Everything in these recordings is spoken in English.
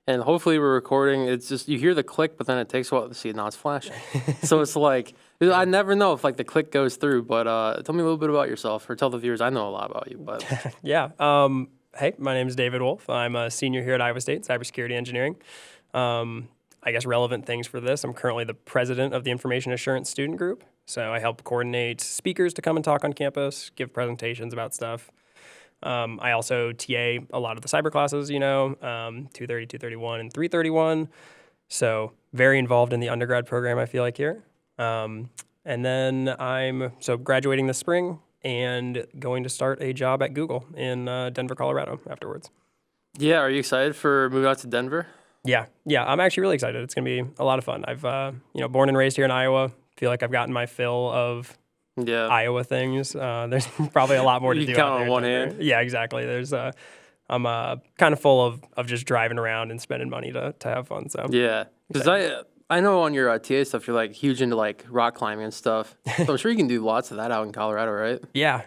and hopefully we're recording. It's just you hear the click, but then it takes a while to see it. Now it's flashing, so it's like I never know if like the click goes through. But tell me a little bit about yourself, or tell the viewers. I know a lot about you, but Yeah. Hey, my name is David Wolfe. I'm a senior here at Iowa State, cybersecurity engineering. I guess relevant things for this. I'm currently the president of the Information Assurance Student Group. So I help coordinate speakers to come and talk on campus, give presentations about stuff. I also TA a lot of the cyber classes, 230, 231, and 331. So very involved in the undergrad program, I feel like here. And then I'm graduating this spring and going to start a job at Google in Denver, Colorado afterwards. yeah, are you excited for moving out to Denver? Yeah, I'm actually really excited. It's going to be a lot of fun. I've, born and raised here in Iowa. Feel like I've gotten my fill of Iowa things. There's probably a lot more to do. You count out there on in one Denver. hand. Yeah, exactly. I'm kind of full of just driving around and spending money to have fun. So Yeah, because I know on your TA stuff you're like huge into like rock climbing and stuff. So I'm sure you can do lots of that out in Colorado, right? Yeah.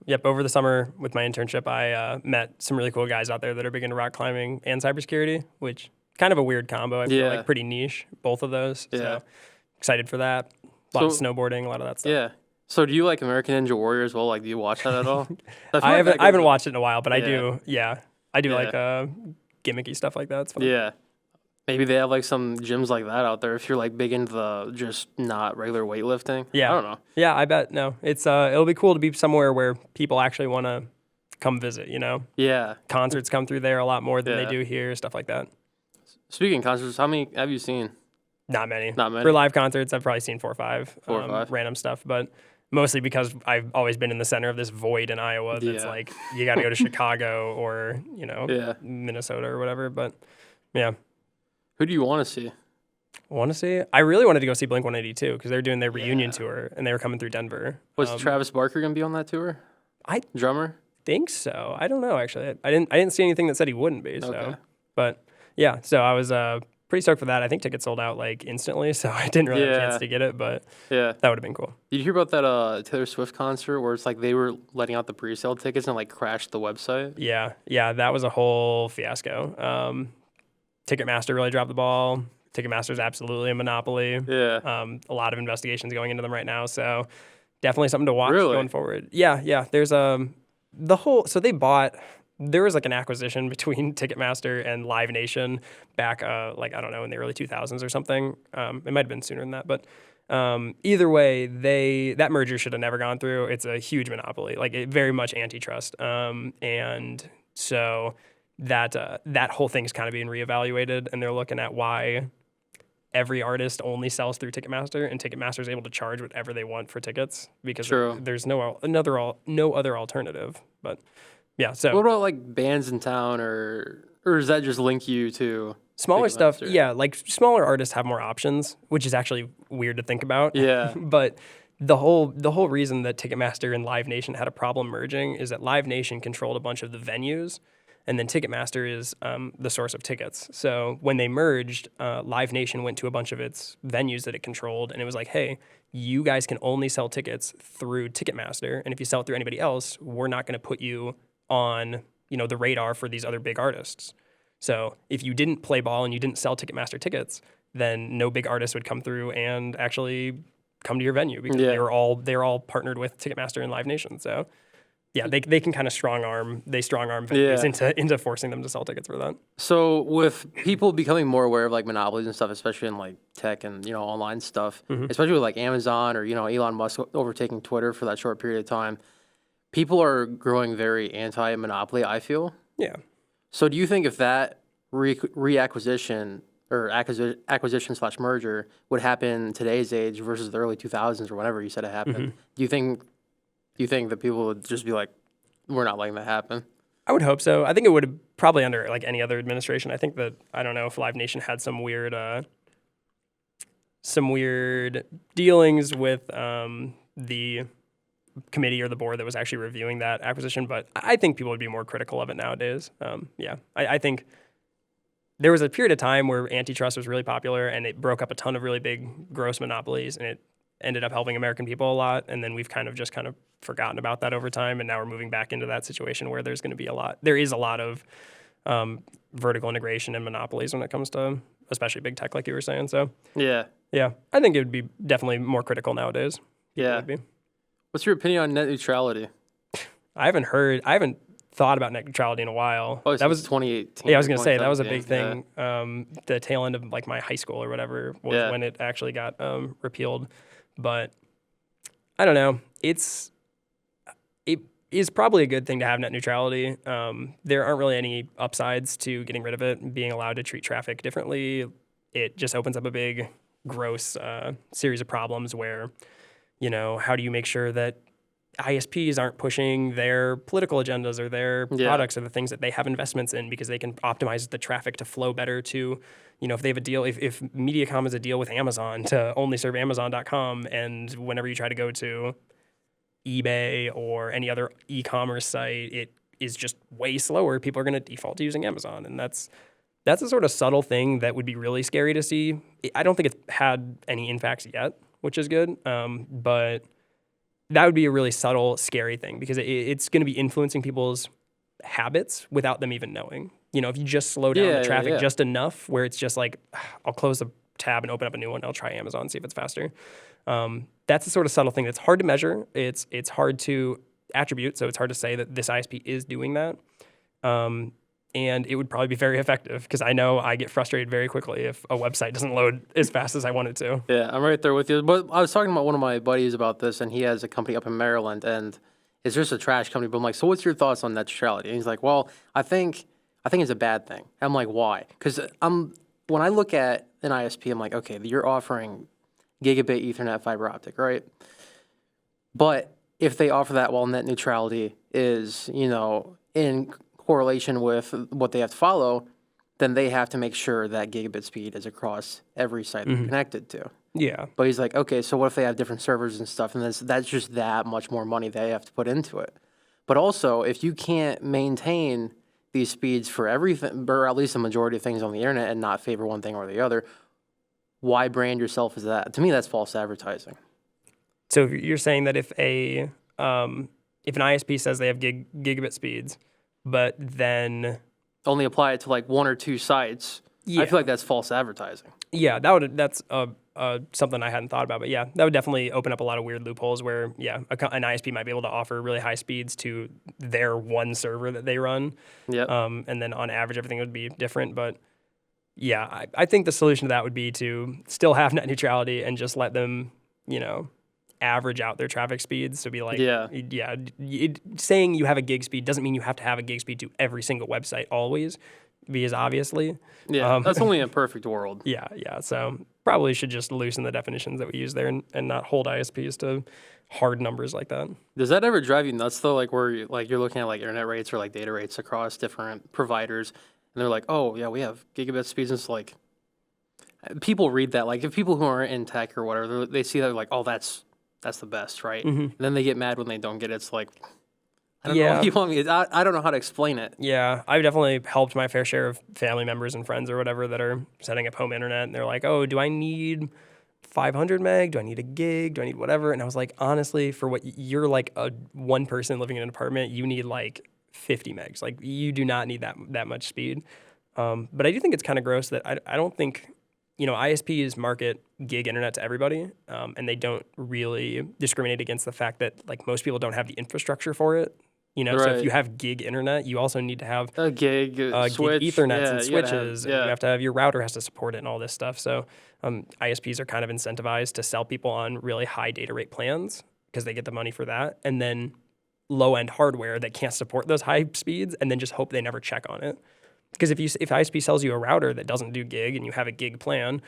Yep. Over the summer with my internship, I met some really cool guys out there that are big into rock climbing and cybersecurity, which kind of a weird combo. I feel like pretty niche, both of those. Yeah. So excited for that. A lot of snowboarding, a lot of that stuff. Yeah. So do you like American Ninja Warrior as well? Like, do you watch that at all? I haven't watched it in a while, but I do. Yeah, I do Yeah. like gimmicky stuff like that. It's fun. Yeah. Maybe they have like some gyms like that out there if you're like big into the just not regular weightlifting. Yeah. I don't know. Yeah, I bet. No, it's it'll be cool to be somewhere where people actually want to come visit. Yeah. Concerts come through there a lot more than they do here. Stuff like that. Speaking of concerts, how many have you seen? Not many. Not many? For live concerts, I've probably seen 4 or 5. 4 or 5. Random stuff, but mostly because I've always been in the center of this void in Iowa that's like you got to go to Chicago or Minnesota or whatever. But yeah. Who do you want to see? I really wanted to go see Blink-182 because they're doing their reunion tour and they were coming through Denver. Was Travis Barker gonna be on that tour? Drummer? Think so. I don't know actually. I didn't see anything that said he wouldn't be. So, Okay. but yeah. So I was pretty stoked for that. I think tickets sold out like instantly, so I didn't really have a chance to get it. But that would have been cool. Did you hear about that Taylor Swift concert where it's like they were letting out the pre-sale tickets and like crashed the website? Yeah. That was a whole fiasco. Ticketmaster really dropped the ball. Ticketmaster's absolutely a monopoly. Yeah. A lot of investigations going into them right now, so definitely something to watch Really? going forward. Yeah. There's there was like an acquisition between Ticketmaster and Live Nation back I don't know, in the early 2000s or something. It might have been sooner than that, but either way, that merger should have never gone through. It's a huge monopoly, like very much antitrust, and so that whole thing's kind of being reevaluated, and they're looking at why every artist only sells through Ticketmaster, and Ticketmaster is able to charge whatever they want for tickets because there's no other alternative. But yeah, so what about like bands in town, or does that just link you to smaller stuff? Ticketmaster? Yeah, like smaller artists have more options, which is actually weird to think about. Yeah. But the whole reason that Ticketmaster and Live Nation had a problem merging is that Live Nation controlled a bunch of the venues, and then Ticketmaster is the source of tickets. So when they merged, Live Nation went to a bunch of its venues that it controlled, and it was like, hey, you guys can only sell tickets through Ticketmaster, and if you sell it through anybody else, we're not going to put you on the radar for these other big artists. So if you didn't play ball and you didn't sell Ticketmaster tickets, then no big artist would come through and actually come to your venue because they're all partnered with Ticketmaster and Live Nation. So yeah, they can kind of strong arm venues into forcing them to sell tickets for that. So with people becoming more aware of like monopolies and stuff, especially in like tech and online stuff, especially with like Amazon or Elon Musk overtaking Twitter for that short period of time, people are growing very anti-monopoly, I feel. Yeah. So do you think if that reacquisition or acquisition/merger would happen in today's age versus the early 2000s or whenever you said it happened, do you think that people would just be like, we're not letting that happen? I would hope so. I think it would have probably under like any other administration. I think that, I don't know if Live Nation had some weird dealings with the committee or the board that was actually reviewing that acquisition, but I think people would be more critical of it nowadays. I think there was a period of time where antitrust was really popular and it broke up a ton of really big gross monopolies, and it ended up helping American people a lot. And then we've kind of forgotten about that over time, and now we're moving back into that situation where there is a lot of vertical integration and monopolies when it comes to especially big tech, like you were saying. So Yeah. yeah, I think it would be definitely more critical nowadays. People Yeah. would be. What's your opinion on net neutrality? I haven't thought about net neutrality in a while. Oh, That was 2018. Yeah, I was gonna say that was a big 2017, thing. The tail end of like my high school or whatever was Yeah. when it actually got repealed. But I don't know. It is probably a good thing to have net neutrality. There aren't really any upsides to getting rid of it. Being allowed to treat traffic differently, it just opens up a big, gross series of problems where, how do you make sure that ISPs aren't pushing their political agendas or their Yeah. products or the things that they have investments in because they can optimize the traffic to flow better to, if they have a deal, if Mediacom has a deal with Amazon to only serve Amazon.com, and whenever you try to go to eBay or any other e-commerce site, it is just way slower. People are going to default to using Amazon, and that's a sort of subtle thing that would be really scary to see. I don't think it's had any impacts yet, which is good, but that would be a really subtle, scary thing because it's going to be influencing people's habits without them even knowing. If you just slow down the traffic just enough where it's just like, I'll close the tab and open up a new one, I'll try Amazon, see if it's faster. That's the sort of subtle thing that's hard to measure. It's hard to attribute, so it's hard to say that this ISP is doing that. And it would probably be very effective because I know I get frustrated very quickly if a website doesn't load as fast as I want it to. Yeah, I'm right there with you. But I was talking about one of my buddies about this, and he has a company up in Maryland, and it's just a trash company. But I'm like, so what's your thoughts on net neutrality? And he's like, well, I think it's a bad thing. And I'm like, why? Because when I look at an ISP, I'm like, okay, you're offering gigabit Ethernet fiber optic, right? But if they offer that while net neutrality is, in correlation with what they have to follow, then they have to make sure that gigabit speed is across every site they're connected to. Yeah. But he's like, okay, so what if they have different servers and stuff, and that's just that much more money they have to put into it. But also, if you can't maintain these speeds for everything, or at least the majority of things on the internet, and not favor one thing or the other, why brand yourself as that? To me, that's false advertising. So you're saying that if an ISP says they have gigabit speeds, but then only apply it to like one or two sites, I feel like that's false advertising. Yeah, that's something I hadn't thought about, but yeah, that would definitely open up a lot of weird loopholes where an ISP might be able to offer really high speeds to their one server that they run. Yep. And then on average, everything would be different. But yeah, I think the solution to that would be to still have net neutrality and just let them, average out their traffic speeds. So be like, saying you have a gig speed doesn't mean you have to have a gig speed to every single website always, because obviously. Yeah, that's only a perfect world. Yeah. So probably should just loosen the definitions that we use there and not hold ISPs to hard numbers like that. Does that ever drive you nuts though? Like where you're looking at like internet rates or like data rates across different providers, and they're like, oh yeah, we have gigabit speeds, and it's like people read that, like if people who aren't in tech or whatever, they see that like, oh that's the best, right? And then they get mad when they don't get it. It's like, I don't know if you want me. I don't know how to explain it. Yeah, I've definitely helped my fair share of family members and friends or whatever that are setting up home internet, and they're like, oh, do I need 500 meg? Do I need a gig? Do I need whatever? And I was like, honestly, for what you're like one person living in an apartment, you need like 50 megs. Like you do not need that much speed. But I do think it's kind of gross that I don't think, ISPs market gig internet to everybody, and they don't really discriminate against the fact that like most people don't have the infrastructure for it. So if you have gig internet, you also need to have a gig switch, gig Ethernets and switches. You have to have your router has to support it and all this stuff. So ISPs are kind of incentivized to sell people on really high data rate plans because they get the money for that, and then low end hardware that can't support those high speeds, and then just hope they never check on it. Because if ISP sells you a router that doesn't do gig and you have a gig plan,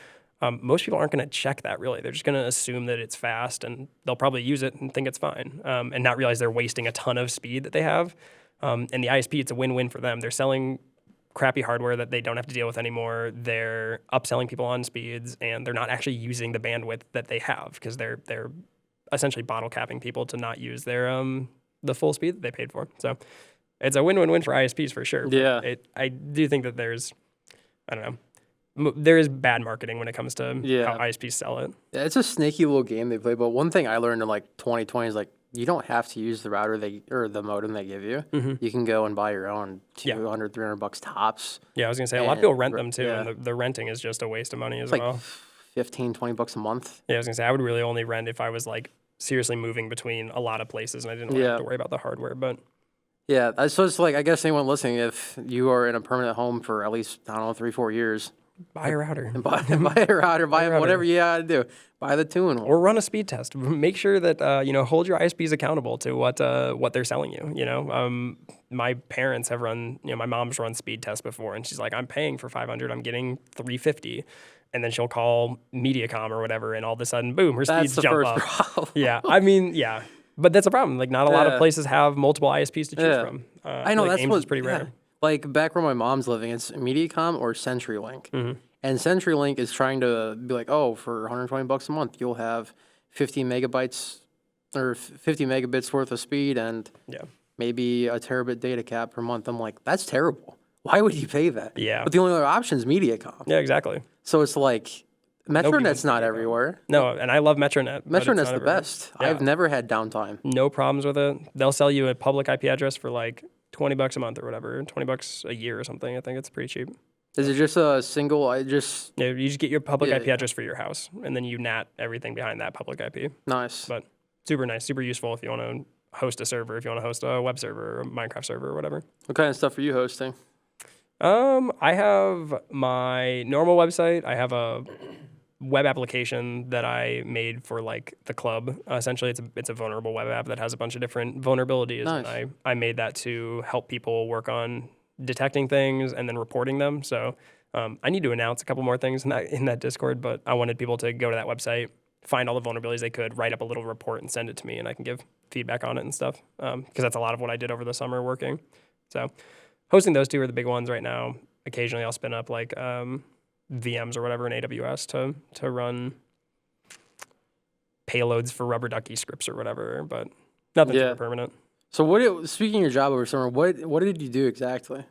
most people aren't going to check that really. They're just going to assume that it's fast, and they'll probably use it and think it's fine, and not realize they're wasting a ton of speed that they have. And the ISP, it's a win-win for them. They're selling crappy hardware that they don't have to deal with anymore. They're upselling people on speeds, and they're not actually using the bandwidth that they have because they're essentially bottle capping people to not use their the full speed that they paid for. So it's a win-win-win for ISPs for sure. Yeah. I do think that there is bad marketing when it comes to how ISPs sell it. Yeah, it's a snaky little game they play. But one thing I learned in like 2020 is like you don't have to use the router or the modem they give you. You can go and buy your own $200, $300 tops. Yeah, I was gonna say a lot of people rent them too, yeah. and the renting is just a waste of money as It's well. like 15, $20 a month. Yeah, I was gonna say I would really only rent if I was like seriously moving between a lot of places and I didn't want to have to worry about the hardware. But yeah, so it's like, I guess anyone listening, if you are in a permanent home for at least, I don't know, 3-4 years, buy a router. buy a router, buy whatever you gotta do. Buy the 2-in-1. Or run a speed test. Make sure that hold your ISPs accountable to what they're selling you. My parents have run. My mom's run speed tests before, and she's like, "I'm paying for 500. I'm getting 350." And then she'll call MediaCom or whatever, and all of a sudden, boom, her speeds jump up. Problem. Yeah, I mean, yeah, but that's a problem. Like, not a lot of places have multiple ISPs to choose from. I know that's what's pretty rare. Like back where my mom's living, it's MediaCom or CenturyLink. And CenturyLink is trying to be like, oh, for $120 a month, you'll have 50 megabytes or 50 megabits worth of speed and maybe a terabit data cap per month. I'm like, that's terrible. Why would you pay that? Yeah. But the only other option is MediaCom. Yeah, exactly. So it's like, Metronet's not everywhere. No, and I love Metronet. Metronet's the best. Yeah. I've never had downtime. No problems with it. They'll sell you a public IP address for like $20 a month or whatever, $20 a year or something. I think it's pretty cheap. Is it just a single? Yeah, you just get your public IP address for your house, and then you NAT everything behind that public IP. Nice. But super nice, super useful if you want to host a server, if you want to host a web server or a Minecraft server or whatever. What kind of stuff are you hosting? I have my normal website. I have a web application that I made for like the club. Essentially, it's a vulnerable web app that has a bunch of different vulnerabilities, nice. And I made that to help people work on detecting things and then reporting them. So I need to announce a couple more things in that Discord, but I wanted people to go to that website, find all the vulnerabilities they could, write up a little report and send it to me, and I can give feedback on it and stuff, because that's a lot of what I did over the summer working. So hosting those two are the big ones right now. Occasionally I'll spin up like VMs or whatever in AWS to run payloads for rubber ducky scripts or whatever, but nothing super permanent. So speaking of your job over summer, what did you do exactly?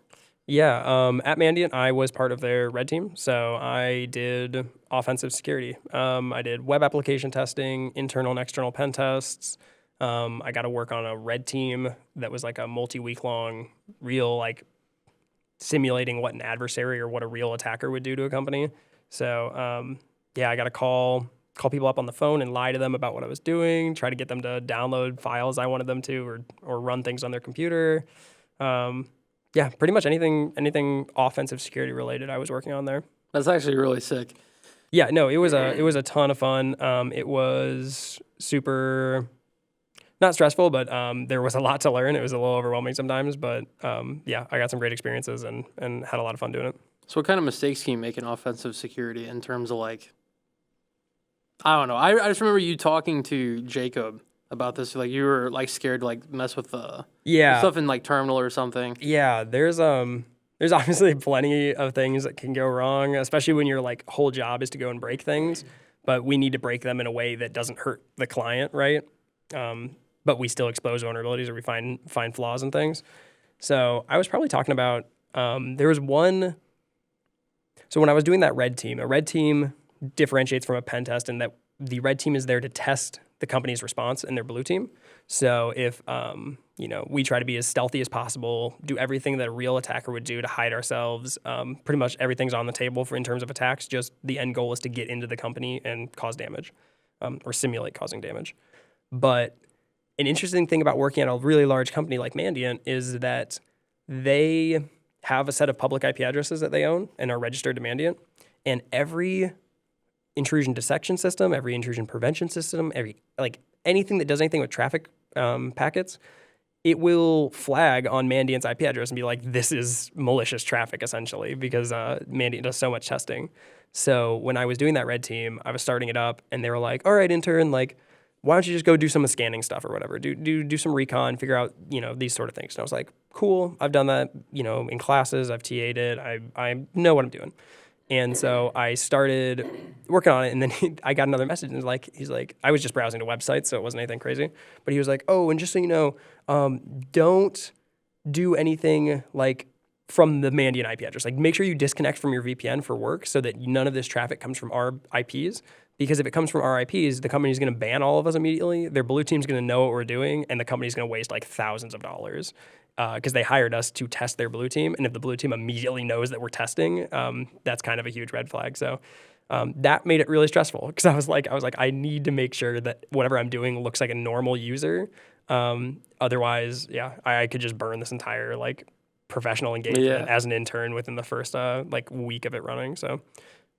Yeah, at Mandiant, I was part of their red team. So I did offensive security. I did web application testing, internal and external pen tests. I got to work on a red team that was like a multi-week long real like simulating what an adversary or what a real attacker would do to a company. So I got to call people up on the phone and lie to them about what I was doing, try to get them to download files I wanted them to or run things on their computer. Pretty much anything offensive security related I was working on there. That's actually really sick. Yeah, no, it was a ton of fun. It was super not stressful, but there was a lot to learn. It was a little overwhelming sometimes, but I got some great experiences and had a lot of fun doing it. So what kind of mistakes can you make in offensive security in terms of like, I don't know. I just remember you talking to Jacob about this. Like you were like scared to like mess with the stuff in like terminal or something. Yeah, there's obviously plenty of things that can go wrong, especially when your like whole job is to go and break things, but we need to break them in a way that doesn't hurt the client, right? But we still expose vulnerabilities or we find flaws and things. So I was probably talking about there was one. So when I was doing that red team, a red team differentiates from a pen test in that the red team is there to test the company's response and their blue team. So if we try to be as stealthy as possible, do everything that a real attacker would do to hide ourselves, pretty much everything's on the table in terms of attacks. Just the end goal is to get into the company and cause damage, or simulate causing damage. But an interesting thing about working at a really large company like Mandiant is that they have a set of public IP addresses that they own and are registered to Mandiant, and every intrusion detection system, every intrusion prevention system, anything that does anything with traffic packets, it will flag on Mandiant's IP address and be like, this is malicious traffic, essentially, because Mandiant does so much testing. So when I was doing that red team, I was starting it up, and they were like, all right, intern, like, why don't you just go do some scanning stuff or whatever? Do some recon, figure out, these sort of things. And I was like, cool, I've done that, in classes, I've TA'd it, I know what I'm doing. And so I started working on it, and then I got another message, and he's like, I was just browsing the website, so it wasn't anything crazy. But he was like, oh, and just so you know, don't do anything like from the Mandiant IP address. Like, make sure you disconnect from your VPN for work so that none of this traffic comes from our IPs, Because if it comes from our IPs, the company's going to ban all of us immediately. Their blue team's going to know what we're doing, and the company's going to waste like thousands of dollars because they hired us to test their blue team. And if the blue team immediately knows that we're testing, that's kind of a huge red flag. So that made it really stressful because I was like, I need to make sure that whatever I'm doing looks like a normal user. Otherwise, yeah, I could just burn this entire like professional engagement as an intern within the first like week of it running. So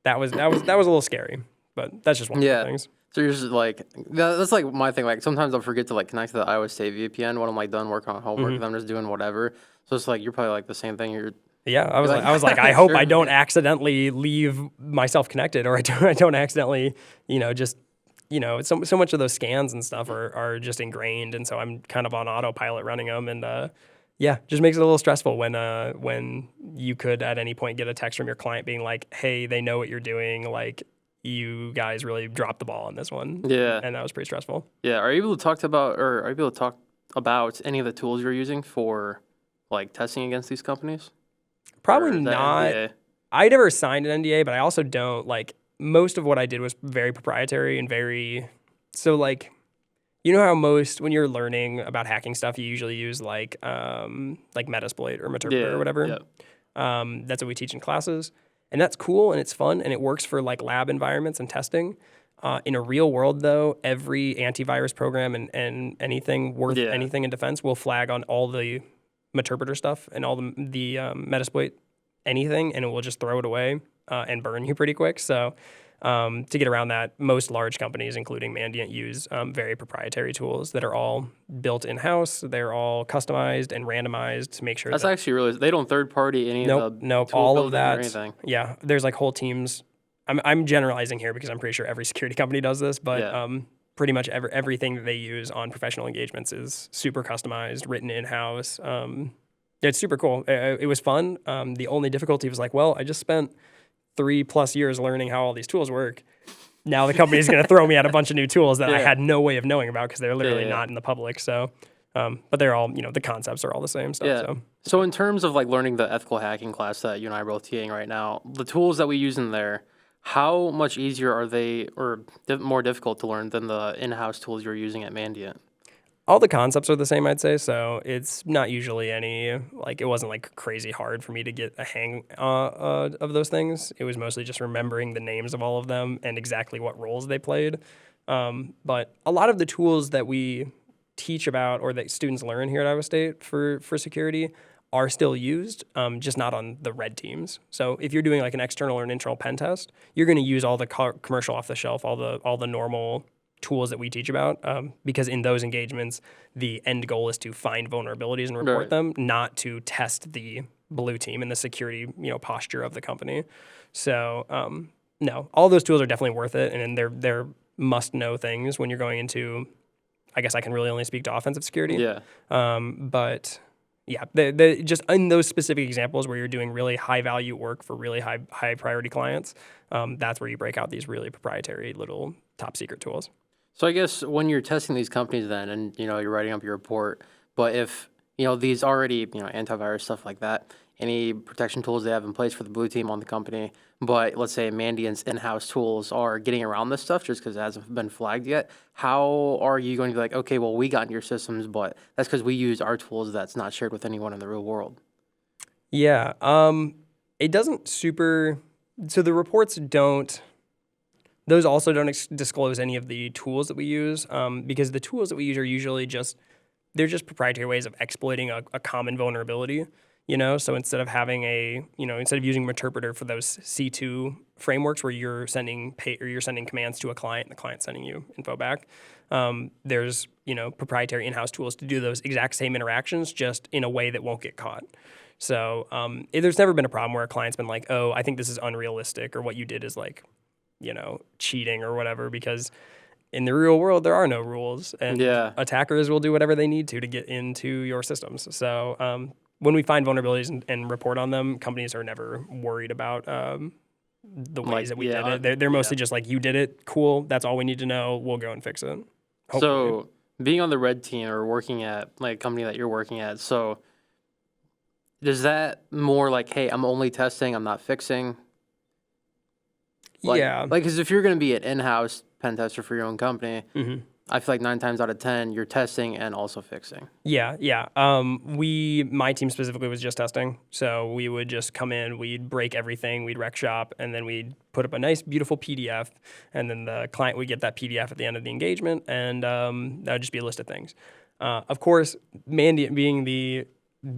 that was a little scary. But that's just one of the things. So you're just like, that's like my thing. Like sometimes I'll forget to like connect to the Iowa State VPN when I'm like done working on homework and I'm just doing whatever. So it's like, you're probably like the same thing. I was like, I hope I don't accidentally leave myself connected, or I don't accidentally, so much of those scans and stuff are just ingrained. And so I'm kind of on autopilot running them. And just makes it a little stressful when you could at any point get a text from your client being like, hey, they know what you're doing. Like, you guys really dropped the ball on this one. Yeah. And that was pretty stressful. Yeah. Are you able to talk about any of the tools you're using for like testing against these companies? Probably not. NDA? I never signed an NDA, but I also don't like most of what I did was very proprietary and so like, you know how when you're learning about hacking stuff, you usually use like Metasploit or Metronet or whatever. Yeah. That's what we teach in classes. And that's cool and it's fun and it works for like lab environments and testing. In a real world, though, every antivirus program and anything worth anything in defense will flag on all the Meterpreter stuff and all the Metasploit anything, and it will just throw it away and burn you pretty quick. So to get around that, most large companies, including Mandiant, use very proprietary tools that are all built in-house. They're all customized and randomized to make sure that's actually really, they don't third-party any of the Nope, tool all of that. or anything. Yeah, there's like whole teams. I'm generalizing here because I'm pretty sure every security company does this, but pretty much everything that they use on professional engagements is super customized, written in-house. It's super cool. It was fun. The only difficulty was like, well, I just spent 3+ years learning how all these tools work. Now the company's going to throw me out a bunch of new tools that I had no way of knowing about because they're literally not in the public. So, but they're all, the concepts are all the same stuff. So in terms of like learning the ethical hacking class that you and I are both TAing right now, the tools that we use in there, how much easier are they or more difficult to learn than the in-house tools you're using at Mandiant? All the concepts are the same, I'd say. So it's not usually it wasn't like crazy hard for me to get a hang of those things. It was mostly just remembering the names of all of them and exactly what roles they played. But a lot of the tools that we teach about or that students learn here at Iowa State for security are still used, just not on the red teams. So if you're doing like an external or an internal pen test, you're going to use all the commercial off the shelf, all the normal tools that we teach about, because in those engagements, the end goal is to find vulnerabilities and report them, not to test the blue team and the security posture of the company. So no, all those tools are definitely worth it, and they're must-know things when you're going into. I guess I can really only speak to offensive security. Yeah. But yeah, they just in those specific examples where you're doing really high-value work for really high priority clients, that's where you break out these really proprietary little top secret tools. So I guess when you're testing these companies then and, you're writing up your report, but if, these already, antivirus, stuff like that, any protection tools they have in place for the blue team on the company, but let's say Mandiant's in-house tools are getting around this stuff just because it hasn't been flagged yet, how are you going to be like, okay, well, we got in your systems, but that's because we use our tools that's not shared with anyone in the real world? Yeah. It doesn't so the reports don't... Those also don't disclose any of the tools that we use, because the tools that we use are usually they're just proprietary ways of exploiting a common vulnerability, So instead of having instead of using Meterpreter for those C2 frameworks where you're sending commands to a client and the client's sending you info back, there's, proprietary in-house tools to do those exact same interactions just in a way that won't get caught. So there's never been a problem where a client's been like, oh, I think this is unrealistic, or what you did is like, cheating or whatever, because in the real world, there are no rules, and attackers will do whatever they need to get into your systems. So when we find vulnerabilities and report on them, companies are never worried about the ways that we did it. They're mostly just like, you did it, cool, that's all we need to know, we'll go and fix it. Hopefully. So being on the red team or working at like a company that you're working at, so does that more like, hey, I'm only testing, I'm not fixing? Yeah. Because if you're going to be an in-house pen tester for your own company, I feel like 9 times out of 10, you're testing and also fixing. Yeah. My team specifically was just testing. So we would just come in, we'd break everything, we'd rec shop, and then we'd put up a nice, beautiful PDF. And then the client would get that PDF at the end of the engagement, and that would just be a list of things. Of course, Mandiant being the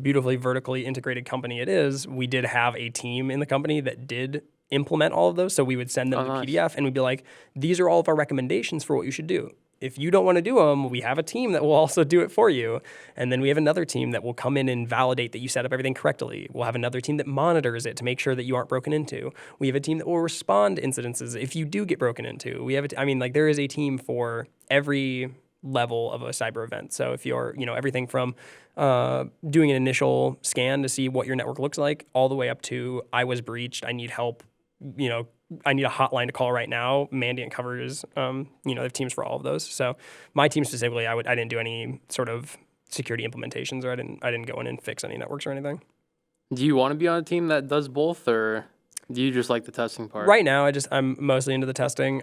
beautifully vertically integrated company it is, we did have a team in the company that did implement all of those. So we would send them the PDF, and we'd be like, these are all of our recommendations for what you should do. If you don't want to do them, we have a team that will also do it for you. And then we have another team that will come in and validate that you set up everything correctly. We'll have another team that monitors it to make sure that you aren't broken into. We have a team that will respond to incidences if you do get broken into. We have there is a team for every level of a cyber event. So if you're, everything from doing an initial scan to see what your network looks like, all the way up to I was breached, I need help, I need a hotline to call right now. Mandiant covers, they have teams for all of those. So my team specifically, I didn't do any sort of security implementations, or I didn't go in and fix any networks or anything. Do you want to be on a team that does both, or do you just like the testing part? Right now, I'm mostly into the testing.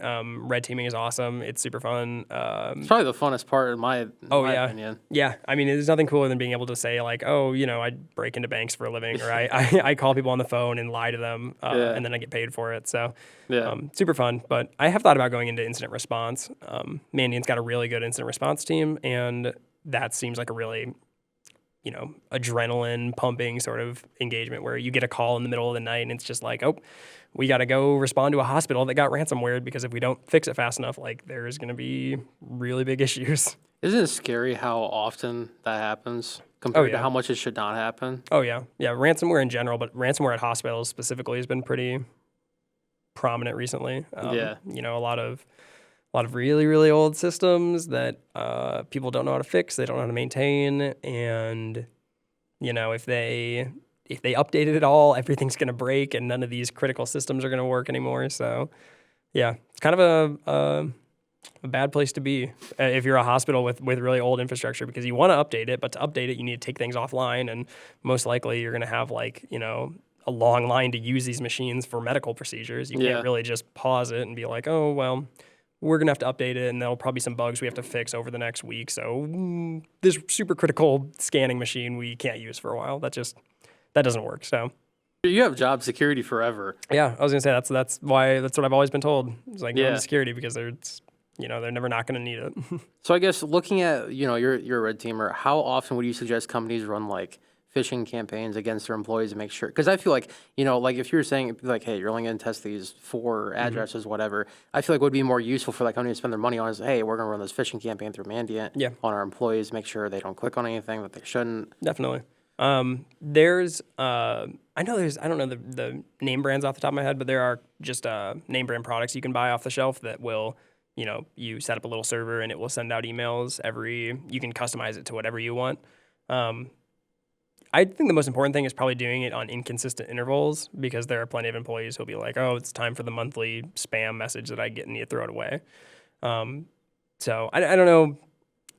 Red teaming is awesome. It's super fun. It's probably the funnest part in my opinion. Yeah. There's nothing cooler than being able to say like, I break into banks for a living, or I call people on the phone and lie to them, and then I get paid for it. So super fun. But I have thought about going into incident response. Mandiant's got a really good incident response team, and that seems like a really adrenaline pumping sort of engagement where you get a call in the middle of the night and it's just like, oh, we got to go respond to a hospital that got ransomware, because if we don't fix it fast enough, like there's going to be really big issues. Isn't it scary how often that happens compared to how much it should not happen? Oh yeah. Yeah. Ransomware in general, but ransomware at hospitals specifically has been pretty prominent recently. A lot of really, really old systems that people don't know how to fix, they don't know how to maintain, and if they update it at all, everything's going to break, and none of these critical systems are going to work anymore. So, yeah, it's kind of a bad place to be if you're a hospital with really old infrastructure, because you want to update it, but to update it, you need to take things offline, and most likely you're going to have a long line to use these machines for medical procedures. You can't really just pause it and be like, oh, well, we're going to have to update it, and there'll probably be some bugs we have to fix over the next week. So this super critical scanning machine we can't use for a while. That doesn't work. So you have job security forever. Yeah, I was going to say that's what I've always been told. It's like no security, because they're never not going to need it. So I guess looking at, you're a red teamer, how often would you suggest companies run like phishing campaigns against their employees to make sure? Because I feel like, like if you're saying like, hey, you're only going to test these 4 addresses, whatever, I feel like what would be more useful for like company to spend their money on is, hey, we're going to run this phishing campaign through Mandiant on our employees, make sure they don't click on anything that they shouldn't. Definitely. I don't know the name brands off the top of my head, but there are just name brand products you can buy off the shelf that will, you set up a little server and it will send out emails you can customize it to whatever you want. I think the most important thing is probably doing it on inconsistent intervals, because there are plenty of employees who'll be like, oh, it's time for the monthly spam message that I get and need to throw it away. So I don't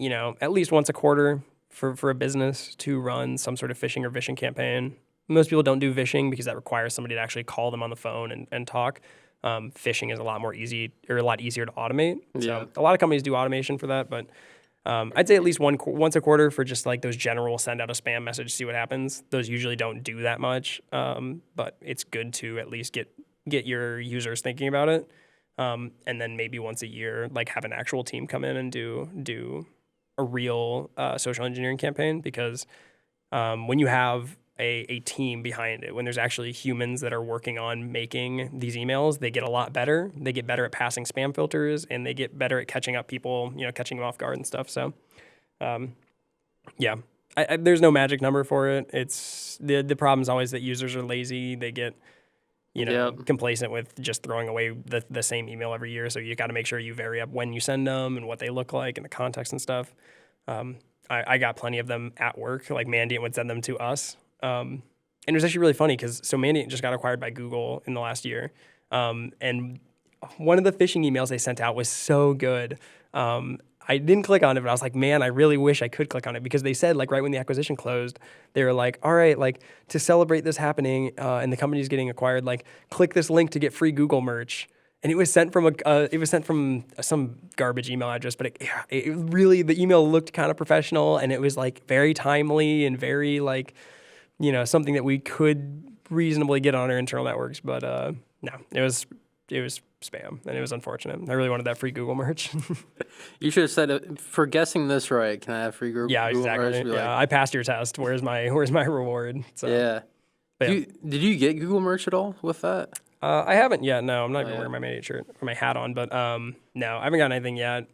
know, at least once a quarter for a business to run some sort of phishing or vishing campaign. Most people don't do vishing because that requires somebody to actually call them on the phone and talk. Phishing is a lot easier to automate. So a lot of companies do automation for that, but I'd say at least once a quarter for just like those general send out a spam message, see what happens. Those usually don't do that much, but it's good to at least get your users thinking about it. And then maybe once a year, like have an actual team come in and do a real social engineering campaign, because when you have a team behind it, when there's actually humans that are working on making these emails, they get a lot better. They get better at passing spam filters, and they get better at catching up people, catching them off guard and stuff. So, there's no magic number for it. It's the problem is always that users are lazy. They get, complacent with just throwing away the same email every year. So you got to make sure you vary up when you send them and what they look like and the context and stuff. I got plenty of them at work. Like Mandiant would send them to us. And it was actually really funny because Mandiant just got acquired by Google in the last year. And one of the phishing emails they sent out was so good. I didn't click on it, but I was like, man, I really wish I could click on it, because they said, like, right when the acquisition closed, they were like, all right, like, to celebrate this happening and the company's getting acquired, like, click this link to get free Google merch. and it was sent from some garbage email address, but it really, the email looked kind of professional, and it was like very timely and very like, something that we could reasonably get on our internal networks. But no, it was spam, and it was unfortunate. I really wanted that free Google merch. You should have said, for guessing this right, can I have free Google, Yeah, Google exactly. merch? Yeah, I passed your test. Where's my reward? So, Yeah. but yeah. Did you get Google merch at all with that? I haven't yet. No, I'm not even yeah. wearing my Mandiant shirt or my hat on. But no, I haven't gotten anything yet.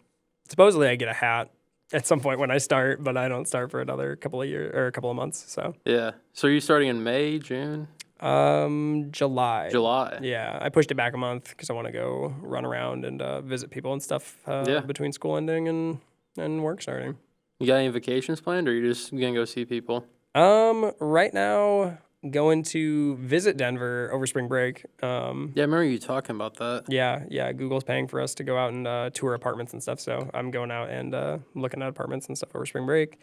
Supposedly, I get a hat at some point when I start, but I don't start for another couple of years or a couple of months. So Yeah. So are you starting in May, June? July. July. Yeah, I pushed it back a month because I want to go run around and visit people and stuff between school ending and work starting. You got any vacations planned, or you just gonna go see people? Right now, going to visit Denver over spring break. Yeah, I remember you talking about that. Yeah. Google's paying for us to go out and tour apartments and stuff. So I'm going out and looking at apartments and stuff over spring break.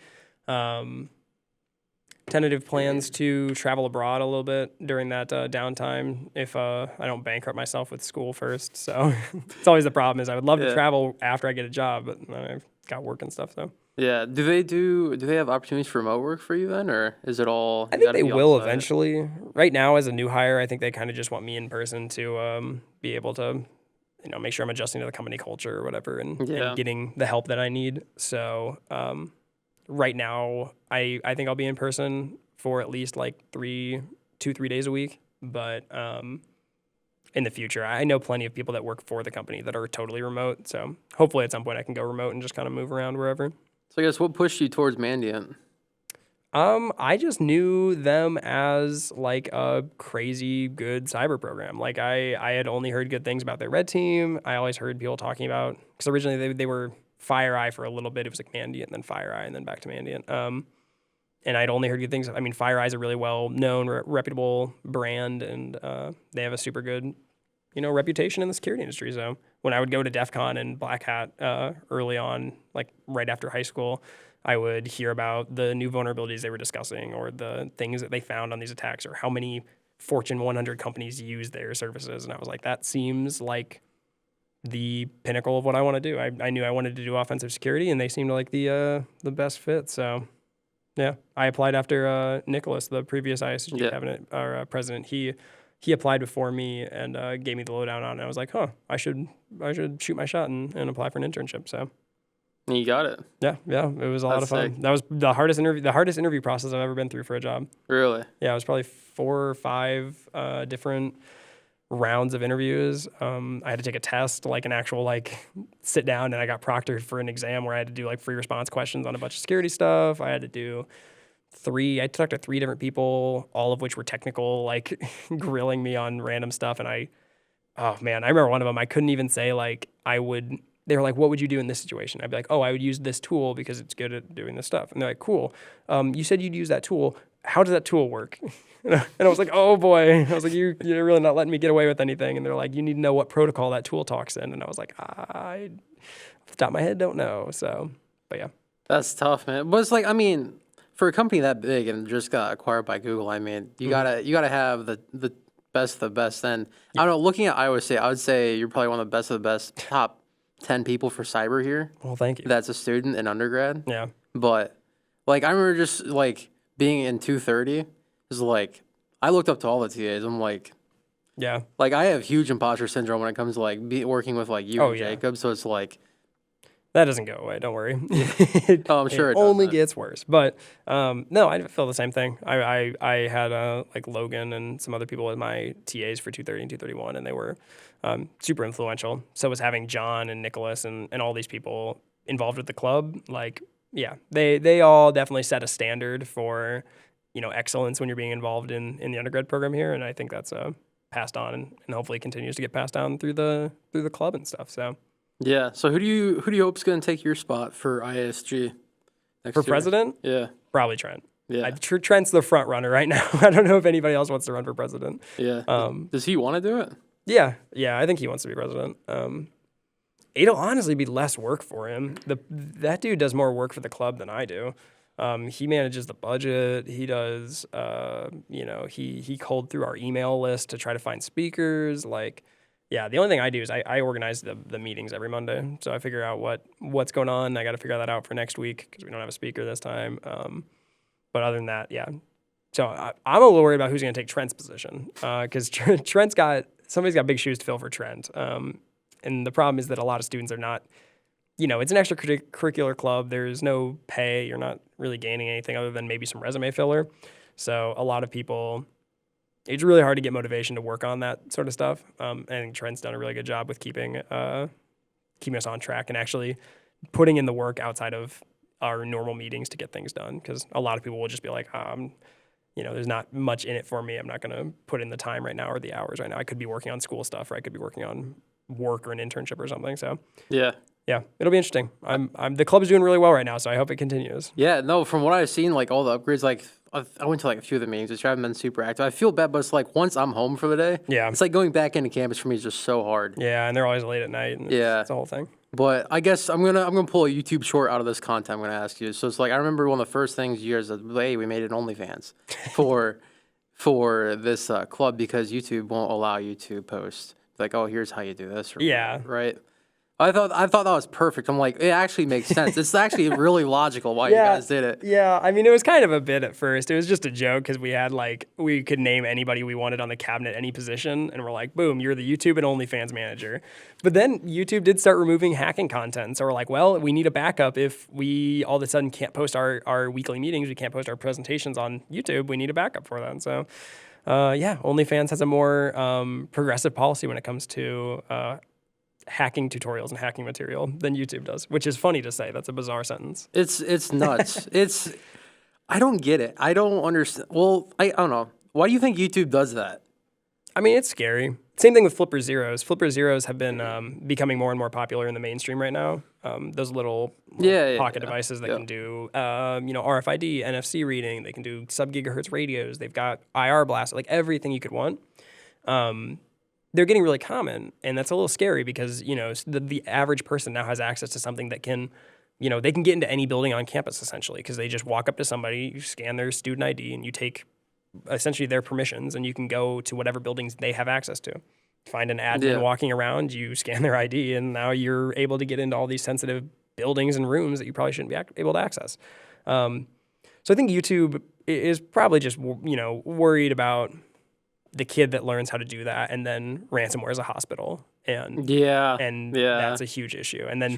Tentative plans to travel abroad a little bit during that downtime if I don't bankrupt myself with school first. So it's always the problem is I would love to travel after I get a job, but I've got work and stuff. So yeah, do they have opportunities for remote work for you then, or is it all? I think they will eventually. Right now, as a new hire, I think they kind of just want me in person to be able to, make sure I'm adjusting to the company culture or whatever, and getting the help that I need. So right now, I think I'll be in person for at least like 3 days a week. But in the future, I know plenty of people that work for the company that are totally remote. So hopefully at some point I can go remote and just kind of move around wherever. So I guess what pushed you towards Mandiant? I just knew them as like a crazy good cyber program. Like I had only heard good things about their red team. I always heard people talking about, because originally they were FireEye for a little bit. It was like Mandiant, and then FireEye, and then back to Mandiant. And I'd only heard good things. I mean, FireEye is a really well-known, reputable brand, and they have a super good, reputation in the security industry. So when I would go to DEF CON and Black Hat early on, like right after high school, I would hear about the new vulnerabilities they were discussing or the things that they found on these attacks or how many Fortune 100 companies use their services. And I was like, that seems like the pinnacle of what I want to do. I knew I wanted to do offensive security, and they seemed like the best fit. So, yeah, I applied after Nicholas, the previous ISG cabinet or president. He applied before me and gave me the lowdown on it. I was like, I should shoot my shot and apply for an internship. So, and you got it. Yeah, it was a lot of fun. Sick. That was the hardest interview process I've ever been through for a job. Really? Yeah, it was probably 4 or 5 different rounds of interviews. I had to take a test, like an actual sit down, and I got proctored for an exam where I had to do like free response questions on a bunch of security stuff. I had to do I talked to 3 different people, all of which were technical, like grilling me on random stuff. And I remember one of them, I couldn't even say they were like, what would you do in this situation? I'd be like, I would use this tool because it's good at doing this stuff. And they're like, cool. You said you'd use that tool. How does that tool work? And I was like, oh boy. I was like, you're really not letting me get away with anything. And they're like, you need to know what protocol that tool talks in. And I was like, I, off the top of my head, don't know. So, but yeah. That's tough, man. But it's like, I mean, for a company that big and just got acquired by Google, I mean, you gotta have the best of the best. And I don't know, looking at Iowa State, I would say you're probably one of the best top 10 people for cyber here. Well, thank you. That's a student in undergrad. Yeah. But I remember just being in 230 is I looked up to all the TAs. I'm like, yeah. I have huge imposter syndrome when it comes to working with you and Jacob. So it's that doesn't go away. Don't worry. I'm sure it only gets worse. But no, I feel the same thing. I had Logan and some other people as my TAs for 230 and 231, and they were super influential. So was having John and Nicholas and all these people involved with the club. They all definitely set a standard for excellence when you're being involved in the undergrad program here, and I think that's passed on and hopefully continues to get passed down through the club and stuff. So. Yeah. So who do you hope is going to take your spot for IASG next year? President? Yeah. Probably Trent. Yeah. Trent's the front runner right now. I don't know if anybody else wants to run for president. Yeah. Does he want to do it? Yeah. I think he wants to be president. It'll honestly be less work for him. That dude does more work for the club than I do. He manages the budget. He does. He culled through our email list to try to find speakers. Yeah, the only thing I do is I organize the meetings every Monday. So I figure out what's going on. I got to figure that out for next week because we don't have a speaker this time. But other than that, yeah. So I'm a little worried about who's going to take Trent's position because somebody's got big shoes to fill for Trent. And the problem is that a lot of students are not, it's an extracurricular club. There's no pay. You're not really gaining anything other than maybe some resume filler. So a lot of people, it's really hard to get motivation to work on that sort of stuff. I think Trent's done a really good job with keeping us on track and actually putting in the work outside of our normal meetings to get things done. Because a lot of people will just be like, there's not much in it for me. I'm not going to put in the time right now or the hours right now. I could be working on school stuff, or I could be working on work or an internship or something. So yeah, it'll be interesting. The club's doing really well right now, so I hope it continues. Yeah, no, from what I've seen, like all the upgrades, like I went to like a few of the meetings, which I haven't been super active. I feel bad, but it's like once I'm home for the day, it's like going back into campus for me is just so hard. Yeah, and they're always late at night. And it's the whole thing. But I guess I'm gonna pull a YouTube short out of this content I'm gonna ask you. So it's like I remember one of the first things you guys said, hey, we made an OnlyFans for this club because YouTube won't allow you to post like, oh, here's how you do this. Or right. I thought that was perfect. I'm like, it actually makes sense. It's actually really logical why you guys did it. Yeah, I mean, it was kind of a bit at first. It was just a joke because we could name anybody we wanted on the cabinet, any position, and we're like, boom, you're the YouTube and OnlyFans manager. But then YouTube did start removing hacking content. So we're like, well, we need a backup if we all of a sudden can't post our weekly meetings, we can't post our presentations on YouTube, we need a backup for that. So OnlyFans has a more progressive policy when it comes to hacking tutorials and hacking material than YouTube does, which is funny to say. That's a bizarre sentence. It's nuts. I don't get it. I don't understand. Well, I don't know. Why do you think YouTube does that? I mean, it's scary. Same thing with Flipper Zeros. Flipper Zeros have been becoming more and more popular in the mainstream right now. Those little pocket devices that can do RFID, NFC reading. They can do sub-gigahertz radios. They've got IR blast, like everything you could want. They're getting really common, and that's a little scary because, the average person now has access to something that can, they can get into any building on campus essentially because they just walk up to somebody, you scan their student ID, and you take essentially their permissions, and you can go to whatever buildings they have access to. Find an admin walking around, you scan their ID, and now you're able to get into all these sensitive buildings and rooms that you probably shouldn't be able to access. So I think YouTube is probably just, worried about the kid that learns how to do that, and then ransomware is a hospital, and that's a huge issue. And then